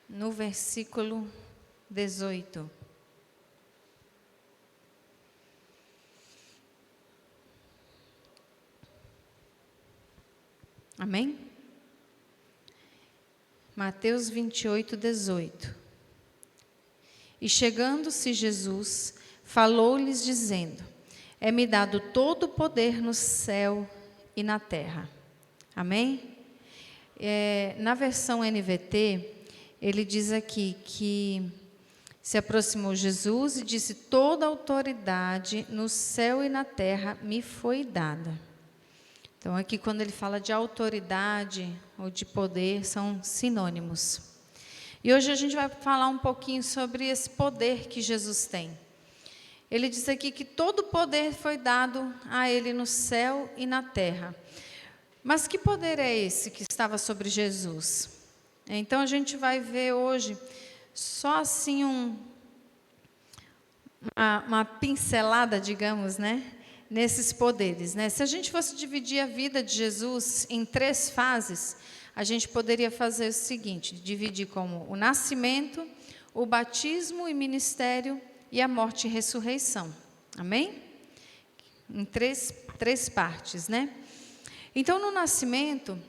no versículo 18. Amém? Mateus 28, 18. E chegando-se Jesus, falou-lhes dizendo: é-me dado todo o poder no céu e na terra. Amém? Na versão NVT, ele diz aqui que se aproximou Jesus e disse: toda a autoridade no céu e na terra me foi dada. Então, aqui quando ele fala de autoridade ou de poder, são sinônimos. E hoje a gente vai falar um pouquinho sobre esse poder que Jesus tem. Ele diz aqui que todo o poder foi dado a ele no céu e na terra. Mas que poder é esse que estava sobre Jesus? Então a gente vai ver hoje só assim uma pincelada, digamos, né? Nesses poderes, né? Se a gente fosse dividir a vida de Jesus em 3 fases, a gente poderia fazer o seguinte: dividir como o nascimento, o batismo e ministério e a morte e ressurreição. Amém? Em três partes, né? Então, no nascimento,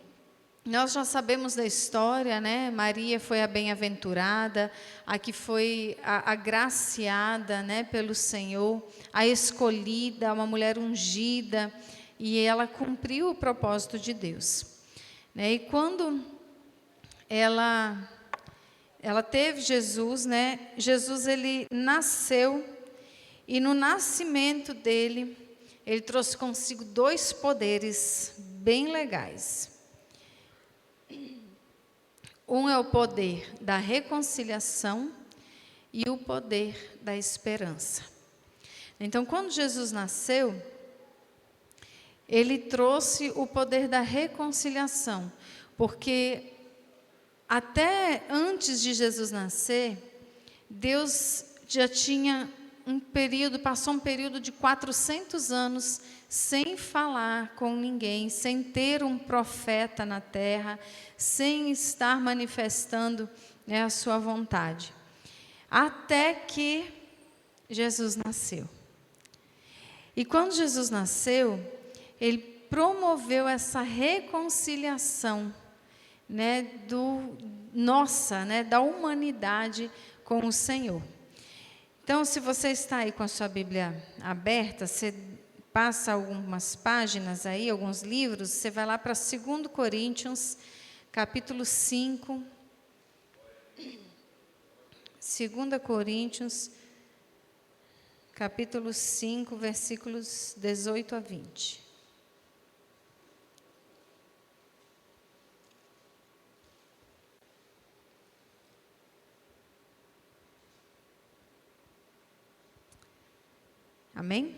nós já sabemos da história, né? Maria foi a bem-aventurada, a que foi a agraciada, né, pelo Senhor, a escolhida, uma mulher ungida, e ela cumpriu o propósito de Deus, né? E quando ela teve Jesus, né? Jesus, ele nasceu, e no nascimento dele, ele trouxe consigo 2 poderes bem legais. Um é o poder da reconciliação e o poder da esperança. Então, quando Jesus nasceu, ele trouxe o poder da reconciliação, porque até antes de Jesus nascer, Deus já tinha passou um período de 400 anos sem falar com ninguém, sem ter um profeta na terra, sem estar manifestando, né, a sua vontade. Até que Jesus nasceu. E quando Jesus nasceu, ele promoveu essa reconciliação, né, da humanidade com o Senhor. Então, se você está aí com a sua Bíblia aberta, você passa algumas páginas aí, alguns livros, você vai lá para 2 Coríntios, capítulo 5. 2 Coríntios, capítulo 5, versículos 18 a 20. Amém?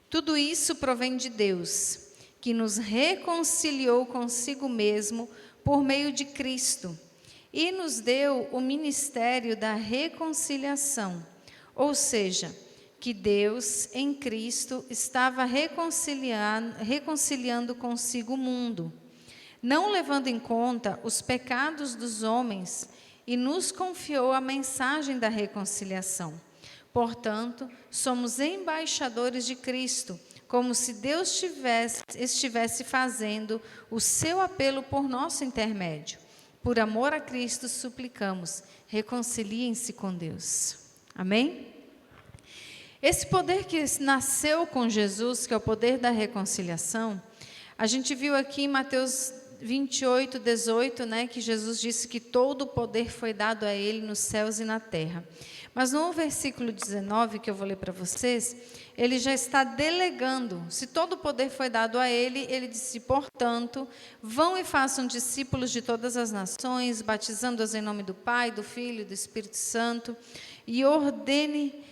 Tudo isso provém de Deus, que nos reconciliou consigo mesmo por meio de Cristo e nos deu o ministério da reconciliação, ou seja, que Deus em Cristo estava reconciliando consigo o mundo, não levando em conta os pecados dos homens, e nos confiou a mensagem da reconciliação. Portanto, somos embaixadores de Cristo, como se Deus estivesse fazendo o seu apelo por nosso intermédio. Por amor a Cristo, suplicamos, reconciliem-se com Deus. Amém? Esse poder que nasceu com Jesus, que é o poder da reconciliação, a gente viu aqui em Mateus 28, 18, né, que Jesus disse que todo o poder foi dado a ele nos céus e na terra. Mas no versículo 19, que eu vou ler para vocês, ele já está delegando. Se todo o poder foi dado a ele, ele disse: portanto, vão e façam discípulos de todas as nações, batizando-os em nome do Pai, do Filho e do Espírito Santo, e ordene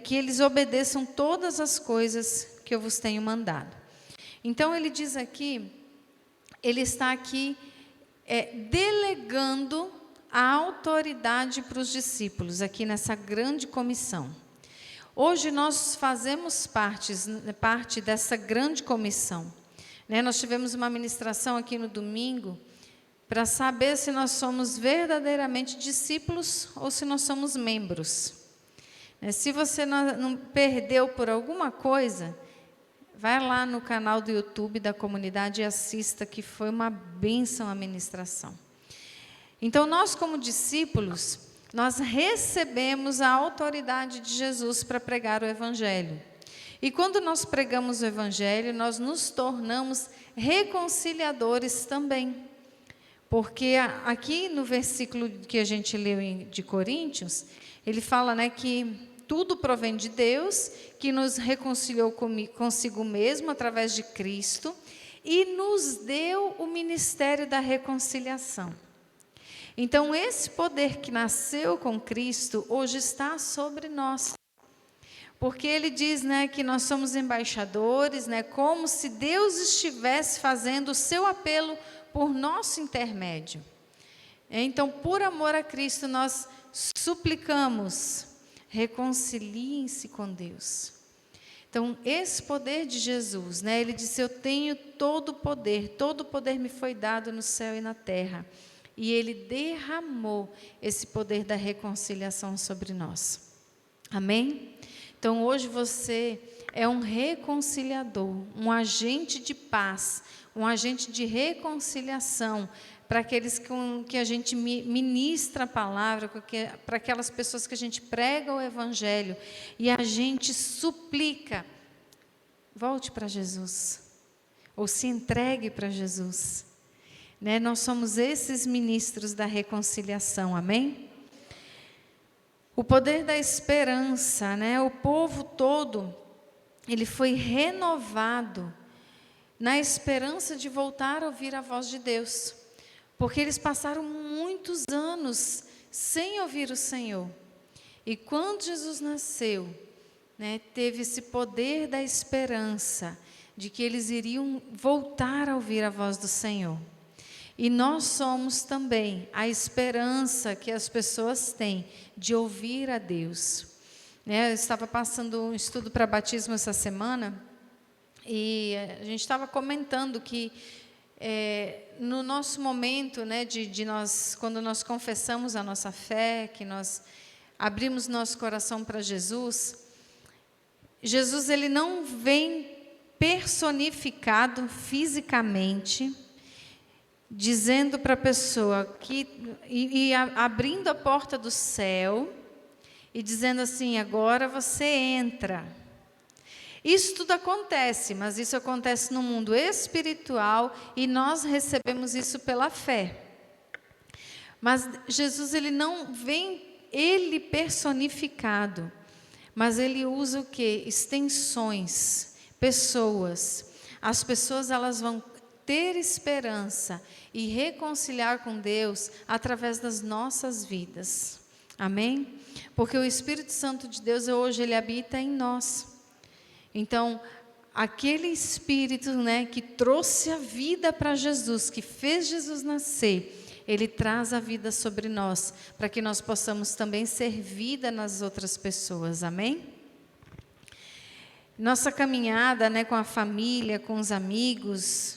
que eles obedeçam todas as coisas que eu vos tenho mandado. Então ele diz aqui, ele está aqui delegando a autoridade para os discípulos, aqui nessa grande comissão. Hoje nós fazemos parte dessa grande comissão, né? Nós tivemos uma ministração aqui no domingo, para saber se nós somos verdadeiramente discípulos ou se nós somos membros. Se você não perdeu por alguma coisa, vai lá no canal do YouTube da comunidade e assista, que foi uma bênção a ministração. Então, nós como discípulos, nós recebemos a autoridade de Jesus para pregar o Evangelho. E quando nós pregamos o Evangelho, nós nos tornamos reconciliadores também. Porque aqui no versículo que a gente leu de Coríntios, ele fala, que tudo provém de Deus, que nos reconciliou consigo mesmo através de Cristo e nos deu o ministério da reconciliação. Então, esse poder que nasceu com Cristo, hoje está sobre nós. Porque ele diz, que nós somos embaixadores, como se Deus estivesse fazendo o seu apelo por nosso intermédio. Então, por amor a Cristo, nós suplicamos, reconciliem-se com Deus. Então, esse poder de Jesus, ele disse, eu tenho todo o poder me foi dado no céu e na terra. E ele derramou esse poder da reconciliação sobre nós. Amém? Então, hoje você é um reconciliador, um agente de paz, um agente de reconciliação para aqueles com que a gente ministra a palavra, para aquelas pessoas que a gente prega o Evangelho e a gente suplica, volte para Jesus, ou se entregue para Jesus. Nós somos esses ministros da reconciliação, amém? O poder da esperança, o povo todo, ele foi renovado na esperança de voltar a ouvir a voz de Deus, porque eles passaram muitos anos sem ouvir o Senhor. E quando Jesus nasceu, teve esse poder da esperança, de que eles iriam voltar a ouvir a voz do Senhor. E nós somos também a esperança que as pessoas têm de ouvir a Deus. Eu estava passando um estudo para batismo essa semana, e a gente estava comentando que no nosso momento, quando nós confessamos a nossa fé, que nós abrimos nosso coração para Jesus, Jesus ele não vem personificado fisicamente, dizendo para a pessoa abrindo a porta do céu e dizendo assim, agora você entra. Isso tudo acontece, mas isso acontece no mundo espiritual e nós recebemos isso pela fé. Mas Jesus ele não vem ele personificado, mas ele usa o quê? Extensões, pessoas. As pessoas elas vão ter esperança e reconciliar com Deus através das nossas vidas. Amém? Porque o Espírito Santo de Deus hoje ele habita em nós. Então, aquele Espírito, que trouxe a vida para Jesus, que fez Jesus nascer, ele traz a vida sobre nós, para que nós possamos também ser vida nas outras pessoas. Amém? Nossa caminhada, com a família, com os amigos,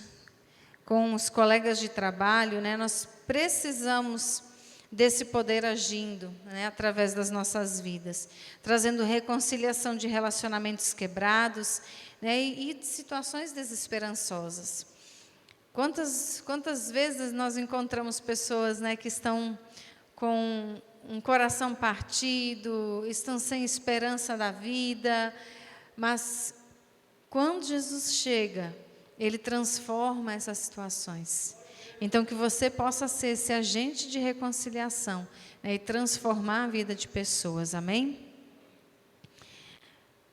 com os colegas de trabalho, nós precisamos desse poder agindo, através das nossas vidas, trazendo reconciliação de relacionamentos quebrados, e de situações desesperançosas. Quantas vezes nós encontramos pessoas, que estão com um coração partido, estão sem esperança da vida, mas quando Jesus chega, ele transforma essas situações. Então, que você possa ser esse agente de reconciliação, e transformar a vida de pessoas, amém?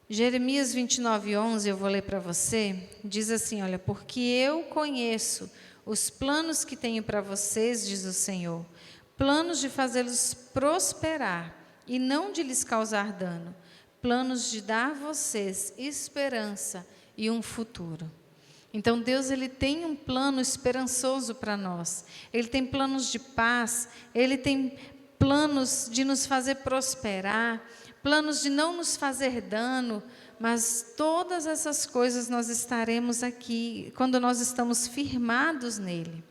Jeremias 29:11, eu vou ler para você, diz assim, olha, porque eu conheço os planos que tenho para vocês, diz o Senhor, planos de fazê-los prosperar e não de lhes causar dano, planos de dar a vocês esperança e um futuro. Então, Deus ele tem um plano esperançoso para nós. Ele tem planos de paz, Ele tem planos de nos fazer prosperar, planos de não nos fazer dano, mas todas essas coisas nós estaremos aqui, quando nós estamos firmados nele.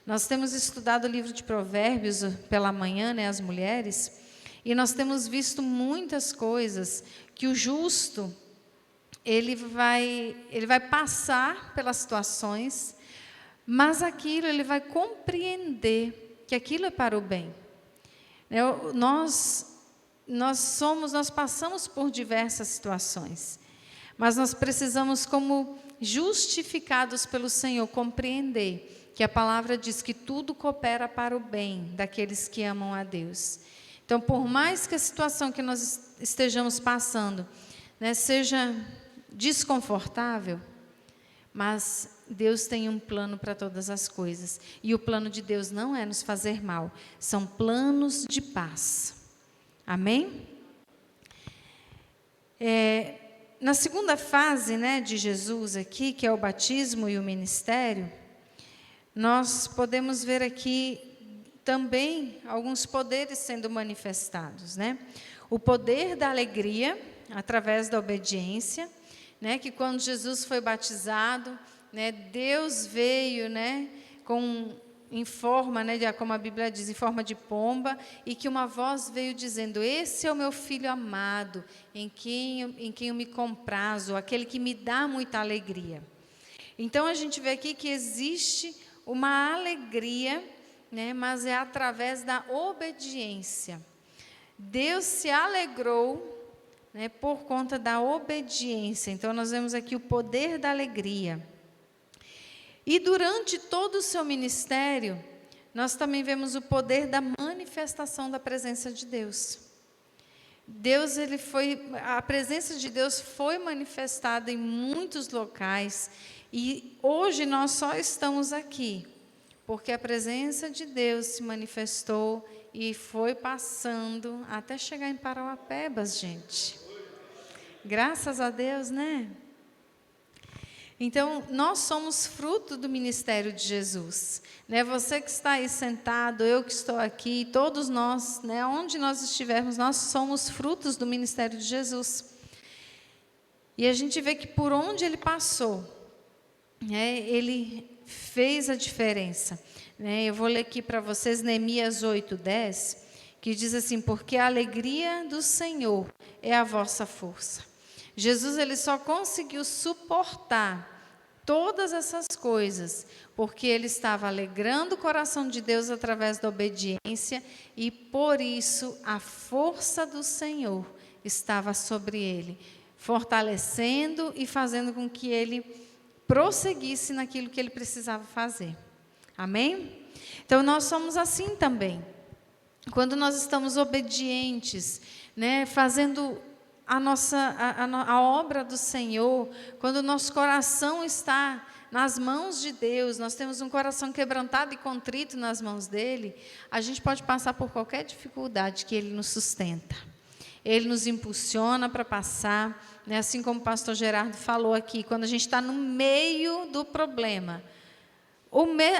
Nós temos estudado o livro de Provérbios pela manhã, né, as mulheres, e nós temos visto muitas coisas que o justo, ele vai passar pelas situações, mas aquilo ele vai compreender que aquilo é para o bem. Nós passamos por diversas situações, mas nós precisamos, como justificados pelo Senhor, compreender que a palavra diz que tudo coopera para o bem daqueles que amam a Deus. Então, por mais que a situação que nós estejamos passando, né, seja desconfortável, mas Deus tem um plano para todas as coisas. E o plano de Deus não é nos fazer mal, são planos de paz. Amém? Na segunda fase, né, de Jesus aqui, que é o batismo e o ministério, nós podemos ver aqui também alguns poderes sendo manifestados, né? O poder da alegria, através da obediência, né? Que quando Jesus foi batizado, né, Deus veio, né, em forma, né, como a Bíblia diz, em forma de pomba, e que uma voz veio dizendo: esse é o meu filho amado, em quem eu me comprazo, aquele que me dá muita alegria. Então a gente vê aqui que existe uma alegria, né, mas é através da obediência. Deus se alegrou, né, por conta da obediência. Então nós vemos aqui o poder da alegria. E durante todo o seu ministério, nós também vemos o poder da manifestação da presença de Deus. A presença de Deus foi manifestada em muitos locais, e hoje nós só estamos aqui porque a presença de Deus se manifestou e foi passando até chegar em Parauapebas, gente. Graças a Deus, né? Então, nós somos fruto do ministério de Jesus, né? Você que está aí sentado, eu que estou aqui, todos nós, né? Onde nós estivermos, nós somos frutos do ministério de Jesus. E a gente vê que por onde ele passou, né, ele fez a diferença, né? Eu vou ler aqui para vocês Neemias 8:10, que diz assim: porque a alegria do Senhor é a vossa força. Jesus, ele só conseguiu suportar todas essas coisas porque ele estava alegrando o coração de Deus através da obediência, e por isso a força do Senhor estava sobre ele, fortalecendo e fazendo com que ele prosseguisse naquilo que ele precisava fazer. Amém? Então nós somos assim também. Quando nós estamos obedientes, né, fazendo a obra do Senhor, quando o nosso coração está nas mãos de Deus, nós temos um coração quebrantado e contrito nas mãos dele, a gente pode passar por qualquer dificuldade que ele nos sustenta. Ele nos impulsiona para passar, né? Assim como o pastor Gerardo falou aqui, quando a gente está no meio do problema,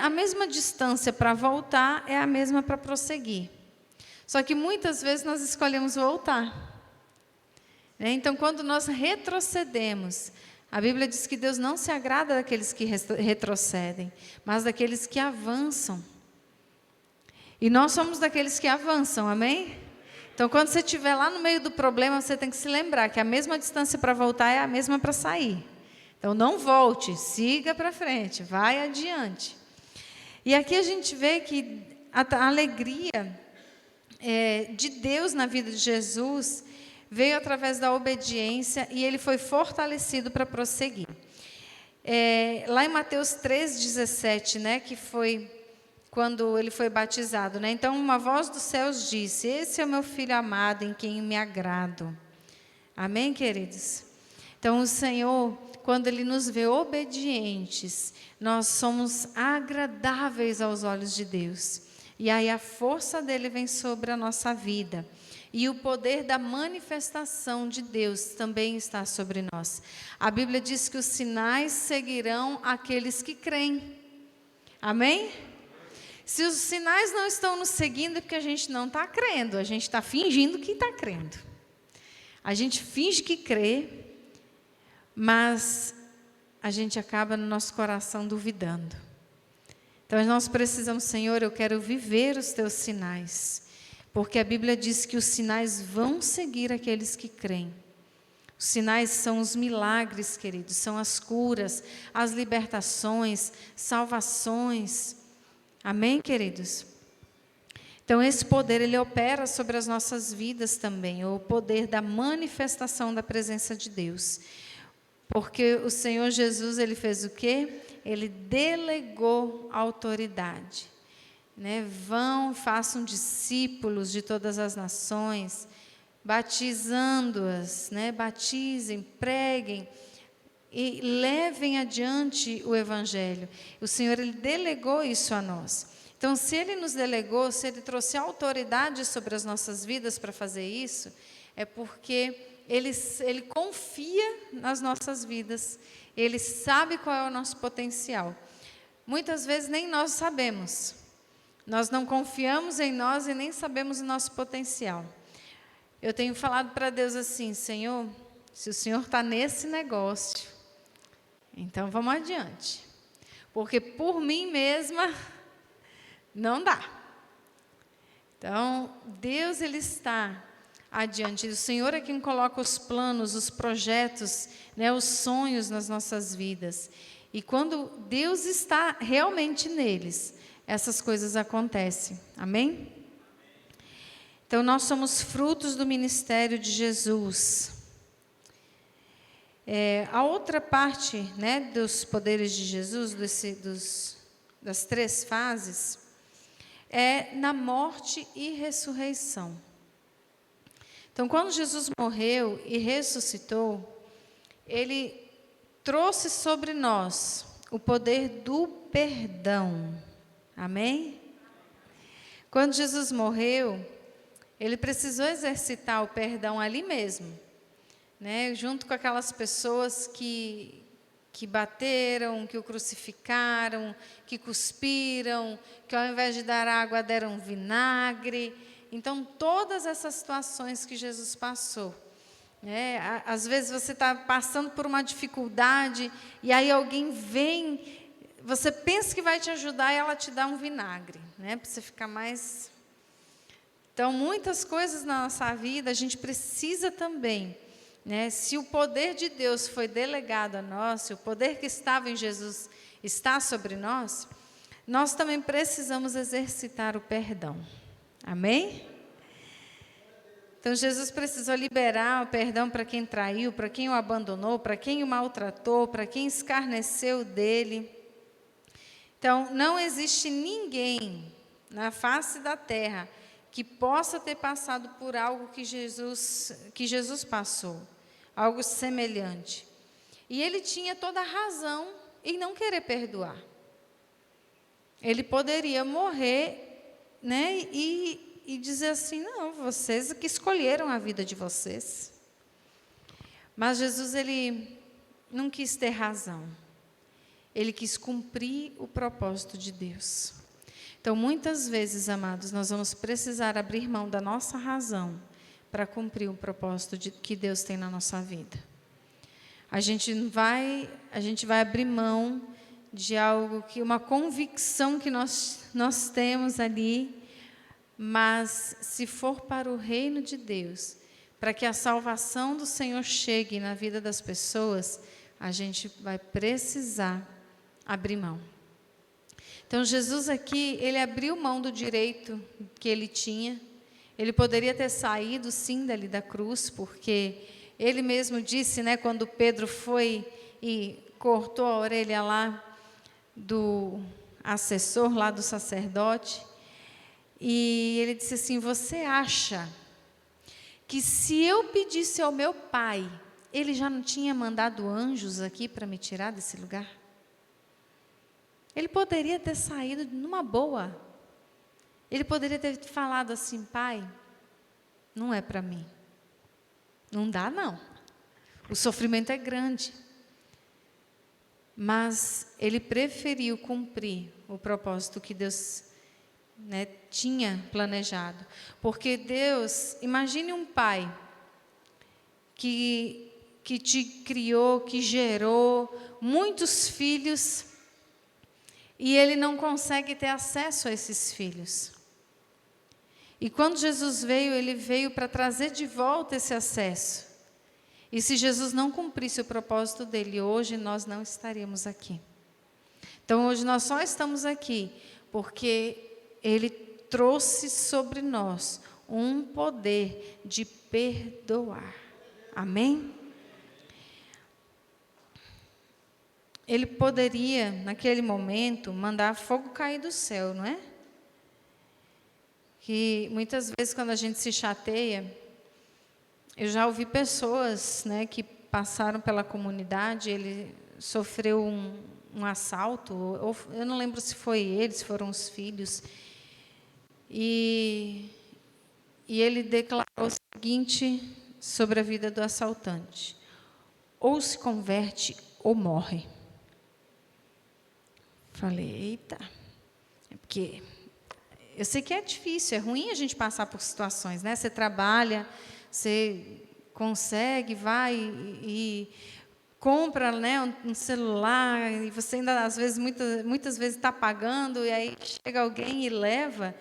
a mesma distância para voltar é a mesma para prosseguir. Só que muitas vezes nós escolhemos voltar. Então, quando nós retrocedemos, a Bíblia diz que Deus não se agrada daqueles que retrocedem, mas daqueles que avançam. E nós somos daqueles que avançam, amém? Então, quando você estiver lá no meio do problema, você tem que se lembrar que a mesma distância para voltar é a mesma para sair. Então, não volte, siga para frente, vai adiante. E aqui a gente vê que a alegria de Deus na vida de Jesus veio através da obediência, e ele foi fortalecido para prosseguir. Lá em Mateus 3,17, né, que foi quando ele foi batizado, né? Então, uma voz dos céus disse: esse é o meu filho amado, em quem me agrado. Amém, queridos? Então, o Senhor, quando ele nos vê obedientes, nós somos agradáveis aos olhos de Deus. E aí a força dele vem sobre a nossa vida. E o poder da manifestação de Deus também está sobre nós. A Bíblia diz que os sinais seguirão aqueles que creem. Amém? Se os sinais não estão nos seguindo, é porque a gente não está crendo, a gente está fingindo que está crendo. A gente finge que crê, mas a gente acaba no nosso coração duvidando. Então nós precisamos, Senhor, eu quero viver os teus sinais, porque a Bíblia diz que os sinais vão seguir aqueles que creem. Os sinais são os milagres, queridos, são as curas, as libertações, salvações. Amém, queridos? Então esse poder, ele opera sobre as nossas vidas também, o poder da manifestação da presença de Deus. Porque o Senhor Jesus, ele fez o quê? Ele delegou autoridade. Né? Vão, façam discípulos de todas as nações, batizando-as, né? Batizem, preguem e levem adiante o Evangelho. O Senhor, ele delegou isso a nós. Então, se Ele nos delegou, se Ele trouxe autoridade sobre as nossas vidas para fazer isso, é porque Ele confia nas nossas vidas, Ele sabe qual é o nosso potencial. Muitas vezes nem nós sabemos, nós não confiamos em nós e nem sabemos o nosso potencial. Eu tenho falado para Deus assim: Senhor, se o Senhor está nesse negócio, então vamos adiante, porque por mim mesma não dá. Então, Deus, ele está adiante. O Senhor é quem coloca os planos, os projetos, né, os sonhos nas nossas vidas. E quando Deus está realmente neles, essas coisas acontecem. Amém? Então, nós somos frutos do ministério de Jesus. A outra parte, né, dos poderes de Jesus, das 3 fases, é na morte e ressurreição. Então, quando Jesus morreu e ressuscitou, Ele trouxe sobre nós o poder do perdão. Amém? Quando Jesus morreu, Ele precisou exercitar o perdão ali mesmo, né? Junto com aquelas pessoas que bateram, que o crucificaram, que cuspiram, que ao invés de dar água deram vinagre. Então, todas essas situações que Jesus passou, né? Às vezes você está passando por uma dificuldade e aí alguém vem, você pensa que vai te ajudar e ela te dá um vinagre, né? Para você ficar mais... Então, muitas coisas na nossa vida a gente precisa também, né? Se o poder de Deus foi delegado a nós, se o poder que estava em Jesus está sobre nós, nós também precisamos exercitar o perdão. Amém? Então, Jesus precisou liberar o perdão para quem traiu, para quem o abandonou, para quem o maltratou, para quem escarneceu dele. Então, não existe ninguém na face da terra que possa ter passado por algo que Jesus passou, algo semelhante. E ele tinha toda a razão em não querer perdoar. Ele poderia morrer, né, e dizer assim: não, vocês que escolheram a vida de vocês. Mas Jesus, ele não quis ter razão. Ele quis cumprir o propósito de Deus. Então, muitas vezes, amados, nós vamos precisar abrir mão da nossa razão para cumprir o propósito que Deus tem na nossa vida. A gente vai abrir mão de algo, uma convicção que nós temos ali, mas se for para o reino de Deus, para que a salvação do Senhor chegue na vida das pessoas, a gente vai precisar abrir mão. Então, Jesus aqui, ele abriu mão do direito que ele tinha. Ele poderia ter saído, sim, dali da cruz, porque ele mesmo disse, né, quando Pedro foi e cortou a orelha lá do assessor, lá do sacerdote, e ele disse assim: você acha que se eu pedisse ao meu pai, ele já não tinha mandado anjos aqui para me tirar desse lugar? Ele poderia ter saído numa boa. Ele poderia ter falado assim: pai, não é para mim. Não dá, não. O sofrimento é grande. Mas ele preferiu cumprir o propósito que Deus, né, tinha planejado. Porque Deus, imagine um pai que te criou, que gerou muitos filhos, e ele não consegue ter acesso a esses filhos. E quando Jesus veio, ele veio para trazer de volta esse acesso. E se Jesus não cumprisse o propósito dele, hoje nós não estaríamos aqui. Então hoje nós só estamos aqui porque ele trouxe sobre nós um poder de perdoar. Amém? Ele poderia, naquele momento, mandar fogo cair do céu, não é? Que muitas vezes quando a gente se chateia, eu já ouvi pessoas, né, que passaram pela comunidade, ele sofreu um assalto, ou eu não lembro se foi ele, se foram os filhos, e ele declarou o seguinte sobre a vida do assaltante: ou se converte ou morre. Falei, eita, é porque eu sei que é difícil, é ruim a gente passar por situações, né? Você trabalha, você consegue, vai e compra, né, um celular, e você ainda, às vezes, muitas vezes está pagando, e aí chega alguém e leva.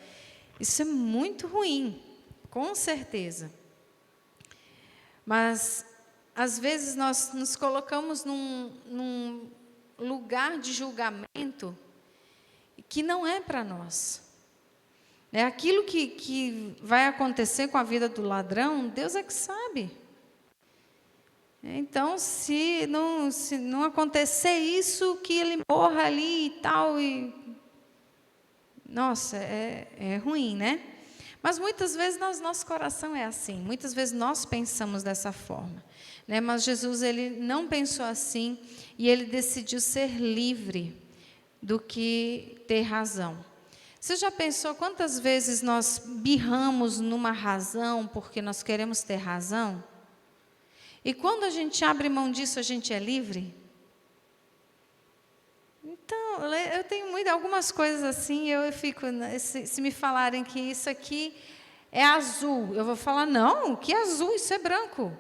Isso é muito ruim, com certeza. Mas, às vezes, nós nos colocamos num lugar de julgamento que não é para nós. É aquilo que vai acontecer com a vida do ladrão, Deus é que sabe. Então, se não acontecer isso, que ele morra ali e tal, nossa, é ruim, né? Mas muitas vezes nosso coração é assim, muitas vezes nós pensamos dessa forma, né? Mas Jesus, ele não pensou assim, e ele decidiu ser livre do que ter razão. Você já pensou quantas vezes nós birramos numa razão porque nós queremos ter razão? E quando a gente abre mão disso, a gente é livre? Então, eu tenho algumas coisas assim, eu fico, se me falarem que isso aqui é azul, eu vou falar, não, que azul, isso é branco.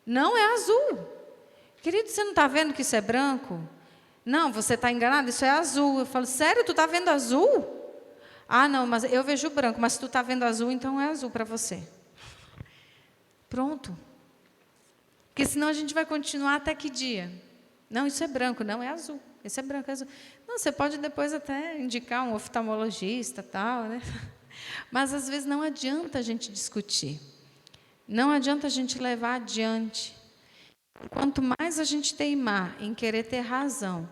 Não é azul. Querido, você não está vendo que isso é branco? Não, você está enganado, isso é azul. Eu falo, sério, tu está vendo azul? Ah, não, mas eu vejo branco, mas se tu está vendo azul, então é azul para você. Pronto. Porque senão a gente vai continuar até que dia? Não, isso é branco, não, é azul. Esse é branco, é azul. Não, você pode depois até indicar um oftalmologista, tal, né? Mas às vezes não adianta a gente discutir. Não adianta a gente levar adiante. Quanto mais a gente teimar em querer ter razão,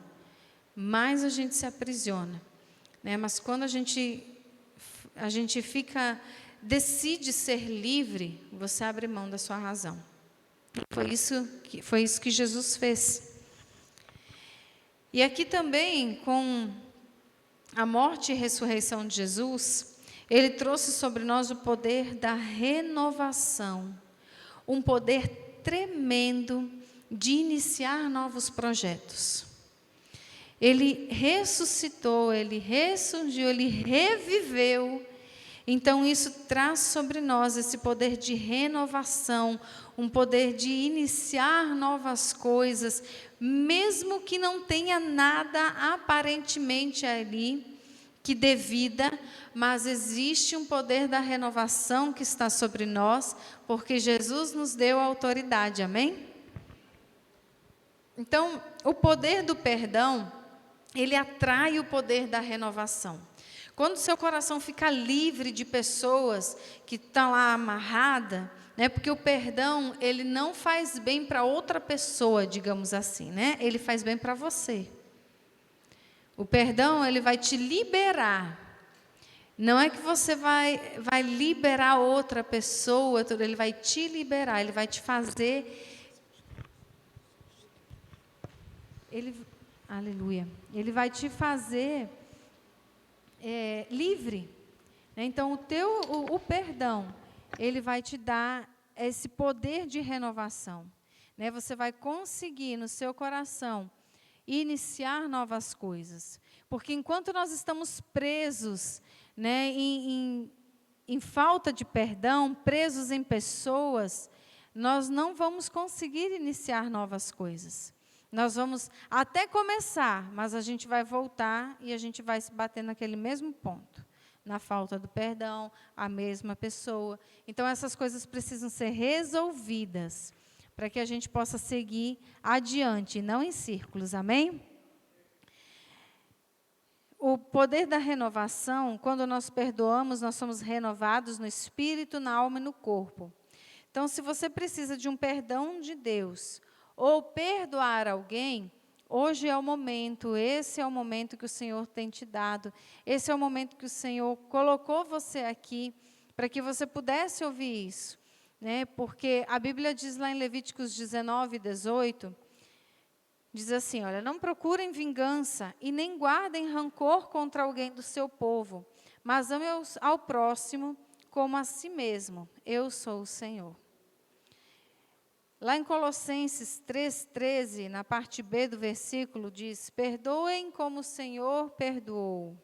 mais a gente se aprisiona, né? Mas quando a gente decide ser livre, você abre mão da sua razão. Foi isso que Jesus fez. E aqui também, com a morte e ressurreição de Jesus, ele trouxe sobre nós o poder da renovação, um poder tremendo de iniciar novos projetos. Ele ressuscitou, ele ressurgiu, ele reviveu. Então, isso traz sobre nós esse poder de renovação, um poder de iniciar novas coisas, mesmo que não tenha nada aparentemente ali que dê vida, mas existe um poder da renovação que está sobre nós, porque Jesus nos deu autoridade, amém? Então, o poder do perdão, ele atrai o poder da renovação. Quando o seu coração fica livre de pessoas que estão lá amarradas, né, porque o perdão, ele não faz bem para outra pessoa, digamos assim, né? Ele faz bem para você. O perdão, ele vai te liberar. Não é que você vai liberar outra pessoa, ele vai te liberar, ele vai te fazer... Aleluia. Ele vai te fazer livre. Então, o perdão, ele vai te dar esse poder de renovação. Né? Você vai conseguir, no seu coração, iniciar novas coisas. Porque enquanto nós estamos presos, né, em falta de perdão, presos em pessoas, nós não vamos conseguir iniciar novas coisas. Nós vamos até começar, mas a gente vai voltar e a gente vai se bater naquele mesmo ponto. Na falta do perdão, a mesma pessoa. Então, essas coisas precisam ser resolvidas para que a gente possa seguir adiante, não em círculos. Amém? O poder da renovação, quando nós perdoamos, nós somos renovados no espírito, na alma e no corpo. Então, se você precisa de um perdão de Deus, ou perdoar alguém, hoje é o momento, esse é o momento que o Senhor tem te dado, esse é o momento que o Senhor colocou você aqui, para que você pudesse ouvir isso, né? Porque a Bíblia diz lá em Levíticos 19, 18, diz assim, olha, não procurem vingança e nem guardem rancor contra alguém do seu povo, mas amem ao próximo como a si mesmo, eu sou o Senhor. Lá em Colossenses 3,13, na parte B do versículo, diz, perdoem como o Senhor perdoou.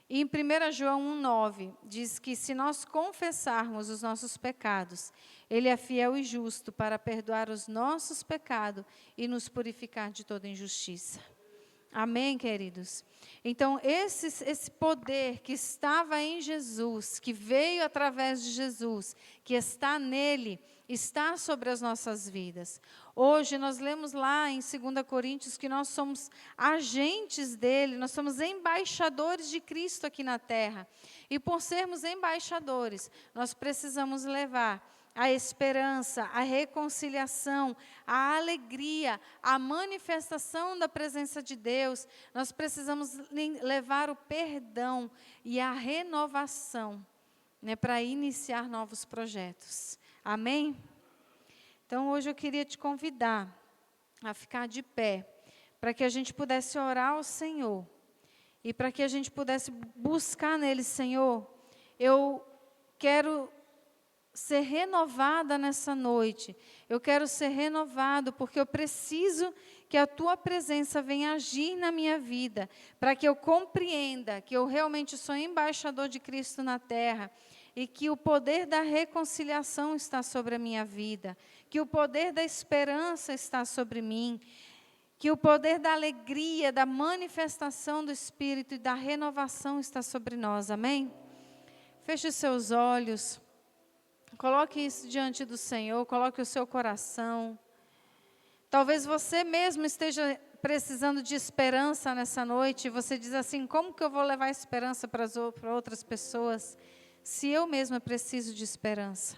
E em 1 João 1,9, diz que se nós confessarmos os nossos pecados, Ele é fiel e justo para perdoar os nossos pecados e nos purificar de toda injustiça. Amém, queridos? Então, esse poder que estava em Jesus, que veio através de Jesus, que está nele, está sobre as nossas vidas. Hoje, nós lemos lá em 2 Coríntios que nós somos agentes dele, nós somos embaixadores de Cristo aqui na terra. E por sermos embaixadores, nós precisamos levar a esperança, a reconciliação, a alegria, a manifestação da presença de Deus. Nós precisamos levar o perdão e a renovação, né, para iniciar novos projetos. Amém? Então, hoje eu queria te convidar a ficar de pé, para que a gente pudesse orar ao Senhor e para que a gente pudesse buscar nele, Senhor, eu quero ser renovada nessa noite. Eu quero ser renovado porque eu preciso que a Tua presença venha agir na minha vida, para que eu compreenda que eu realmente sou embaixador de Cristo na terra e que o poder da reconciliação está sobre a minha vida, que o poder da esperança está sobre mim, que o poder da alegria, da manifestação do Espírito e da renovação está sobre nós. Amém? Feche os seus olhos. Coloque isso diante do Senhor, coloque o seu coração. Talvez você mesmo esteja precisando de esperança nessa noite, e você diz assim, como que eu vou levar esperança para outras pessoas, se eu mesma preciso de esperança?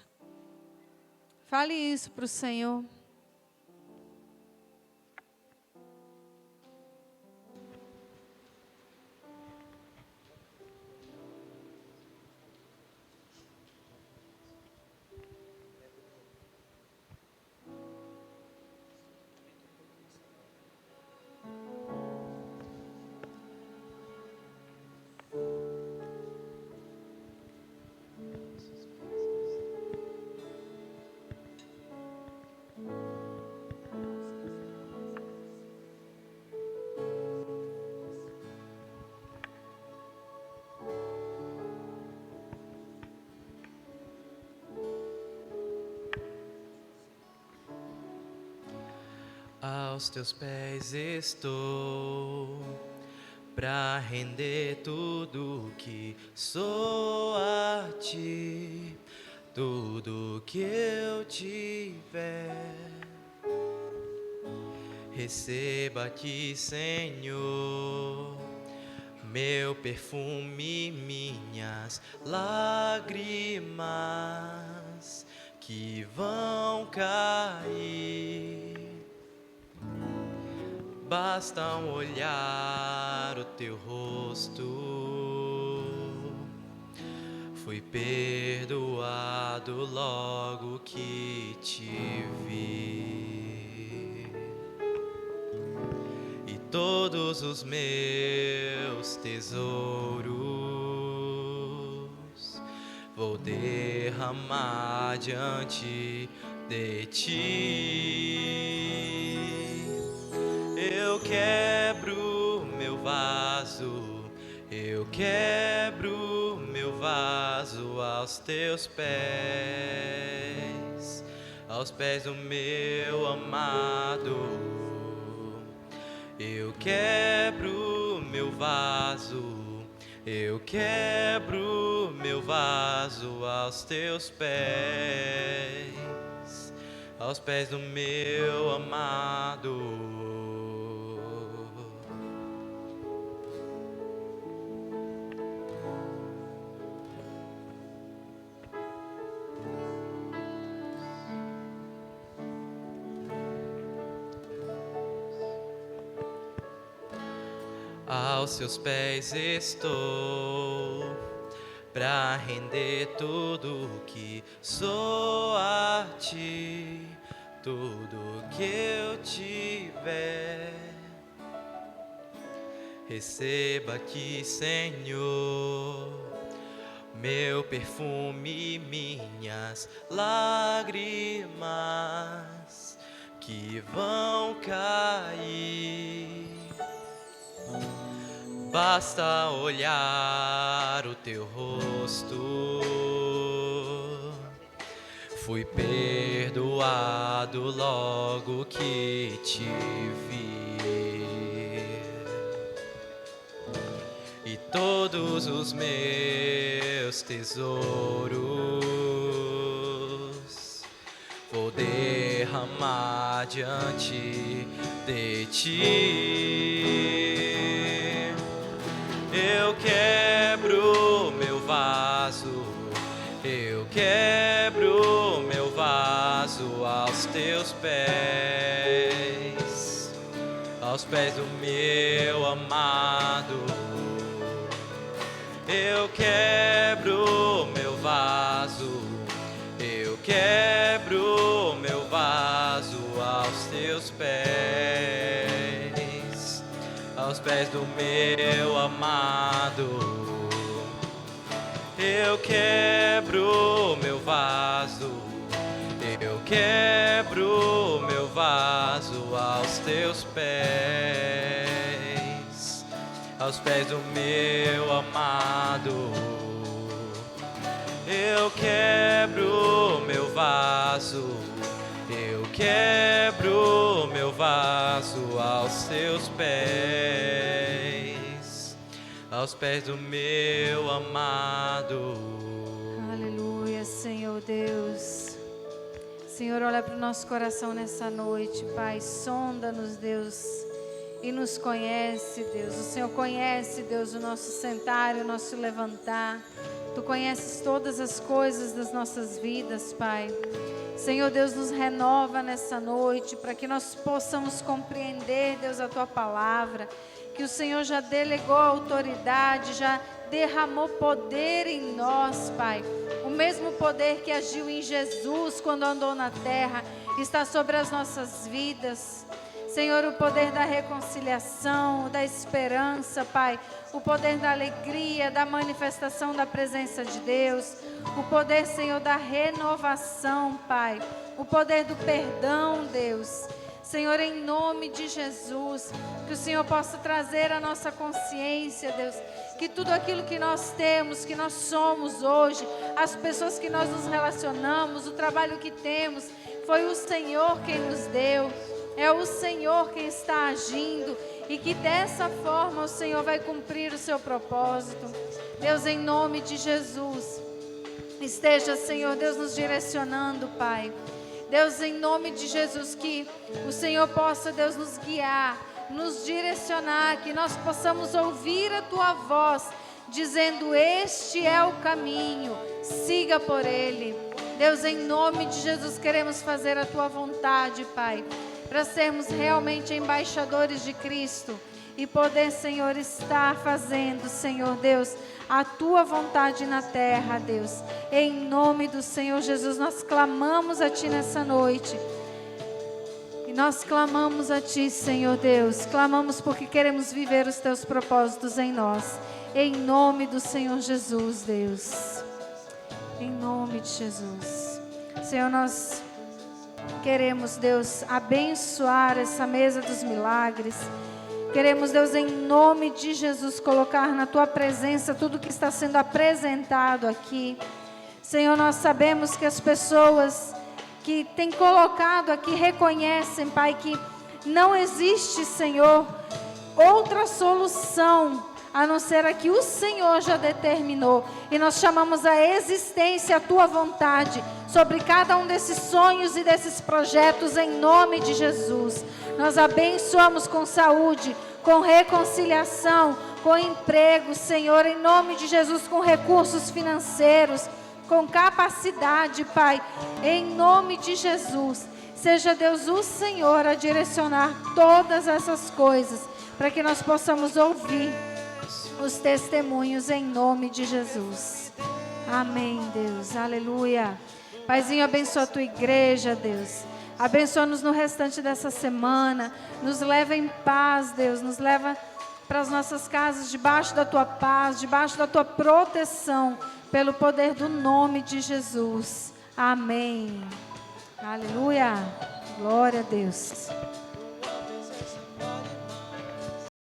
Fale isso para o Senhor. Aos teus pés estou, pra render tudo que sou a ti, tudo que eu tiver. Receba aqui, Senhor, meu perfume, minhas lágrimas que vão cair. Basta um olhar o teu rosto, fui perdoado logo que te vi. E todos os meus tesouros vou derramar diante de ti. Eu quebro meu vaso, eu quebro meu vaso aos teus pés, aos pés do meu amado. Eu quebro meu vaso, eu quebro meu vaso aos teus pés do meu amado. Aos seus pés estou, pra render tudo que sou a ti, tudo que eu tiver. Receba aqui, Senhor, meu perfume, minhas lágrimas que vão cair. Basta olhar o teu rosto, fui perdoado logo que te vi, e todos os meus tesouros vou derramar diante de ti. Eu quebro meu vaso, eu quebro meu vaso aos teus pés do meu amado. Eu quebro meu vaso, eu quebro meu vaso aos teus pés do meu amado. Eu quebro meu vaso, eu quebro meu vaso aos teus pés do meu amado. Eu quebro meu vaso, eu quebro meu vaso aos teus pés do meu amado. Aleluia, Senhor Deus. Senhor, olha para o nosso coração nessa noite, Pai. Sonda-nos, Deus, e nos conhece, Deus. O Senhor conhece, Deus, o nosso sentar e o nosso levantar. Tu conheces todas as coisas das nossas vidas, Pai. Senhor Deus, nos renova nessa noite para que nós possamos compreender, Deus, a Tua palavra, que o Senhor já delegou autoridade, já derramou poder em nós, Pai. O mesmo poder que agiu em Jesus quando andou na terra está sobre as nossas vidas. Senhor, o poder da reconciliação, da esperança, Pai. O poder da alegria, da manifestação da presença de Deus. O poder, Senhor, da renovação, Pai. O poder do perdão, Deus. Senhor, em nome de Jesus, que o Senhor possa trazer a nossa consciência, Deus, que tudo aquilo que nós temos, que nós somos hoje, as pessoas que nós nos relacionamos, o trabalho que temos, foi o Senhor quem nos deu. É o Senhor quem está agindo e que dessa forma o Senhor vai cumprir o seu propósito. Deus, em nome de Jesus, esteja, Senhor, Deus, nos direcionando, Pai. Deus, em nome de Jesus, que o Senhor possa, Deus, nos guiar, nos direcionar, que nós possamos ouvir a Tua voz, dizendo: este é o caminho, siga por ele. Deus, em nome de Jesus, queremos fazer a Tua vontade, Pai, para sermos realmente embaixadores de Cristo e poder, Senhor, estar fazendo, Senhor Deus, a Tua vontade na terra, Deus. Em nome do Senhor Jesus, nós clamamos a Ti nessa noite. E nós clamamos a Ti, Senhor Deus. Clamamos porque queremos viver os Teus propósitos em nós. Em nome do Senhor Jesus, Deus. Em nome de Jesus. Senhor, nós queremos, Deus, abençoar essa mesa dos milagres. Queremos, Deus, em nome de Jesus, colocar na Tua presença tudo que está sendo apresentado aqui. Senhor, nós sabemos que as pessoas que tem colocado aqui, reconhecem, Pai, que não existe, Senhor, outra solução a não ser a que o Senhor já determinou. E nós chamamos a existência, a Tua vontade, sobre cada um desses sonhos e desses projetos, em nome de Jesus. Nós abençoamos com saúde, com reconciliação, com emprego, Senhor, em nome de Jesus, com recursos financeiros, com capacidade, Pai, em nome de Jesus. Seja Deus o Senhor a direcionar todas essas coisas, para que nós possamos ouvir os testemunhos em nome de Jesus. Amém, Deus, aleluia. Paizinho, abençoa a tua igreja, Deus. Abençoa-nos no restante dessa semana. Nos leva em paz, Deus. Nos leva para as nossas casas debaixo da tua paz, debaixo da tua proteção, pelo poder do nome de Jesus. Amém. Aleluia. Glória a Deus.